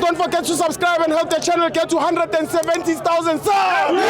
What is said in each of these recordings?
don't forget to subscribe and help the channel get to 170,000 subs.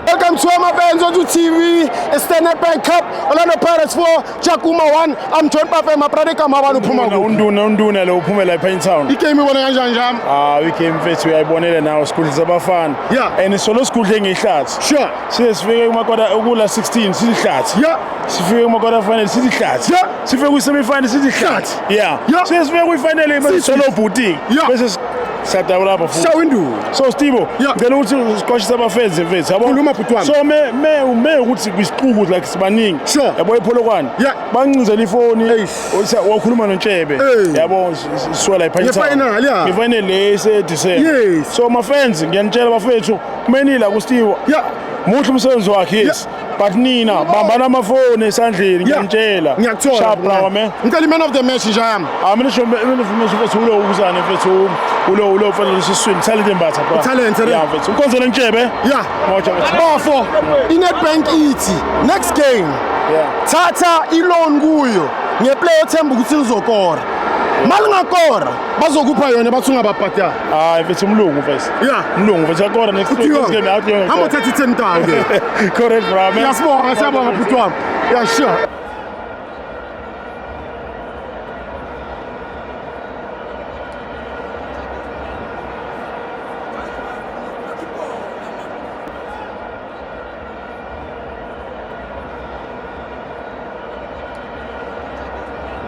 Welcome to my bands on TV. It's Standard Bank Cup. Orlando Pirates 4, Jakuma 1. I'm John Papa, my brother Kamabanu Puma. Unduna lo uphumela lapha in town. Icame ibona kanjani njami? We came first uyayibonela nawo school zabafana. Yeah. And solo school ngehlathi. Sure. Sifike kumakwata okula 16 sihlathi. Yeah. Sifike kumakwata final sihlathi. Yeah. Sifike ku semi final sihlathi. Yeah. Yeah. Sifike ku final bese solo booting. Yeah. Bese sadawula lapha futhi. Shawindu. So Stibo, ngicela ukuthi usiqoshise abafans mfethu yabo. Khuluma bhuti wami. So me ukuthi kwisiquku like sibaningi. Sure. Yabo iPolokwane. Yeah. Bancinzela ifoni. Eish. Wakhuluma noNtshebe. Yabo sisola iphayitha. Ngefinal, yeah. Ngefinal le December. Yes. So my friends ngiyanitshela bafethu kumenila ku Stibo. Yeah. Muhle umsebenzi wakhe yes. But nina bambana amafoni esandleni ngiyanitshela. Ngiyakuthola. Sharp bro man. Ngicela man of the match njami. Mina sho mfethu ulo ukuzana mfethu ulo ufanele siswini talent embatha bro. Talent yeah mfethu. Ukonzela Ntshebe. Yeah. Moja mfethu. Bafo. iNedbank ithi next game. Yeah. Thatha iloan kuyo. Ngeplayer othemba ukuthi lizokora. Malingakora bazokupha yona bathi ungababhadala. Hayi mfethu umlungu mfethu. Yeah. Umlungu mfethu akora next game out here. Hamba uthatha 10,000. Correct bro man. Siyabonga bhuti wami. Yeah sure.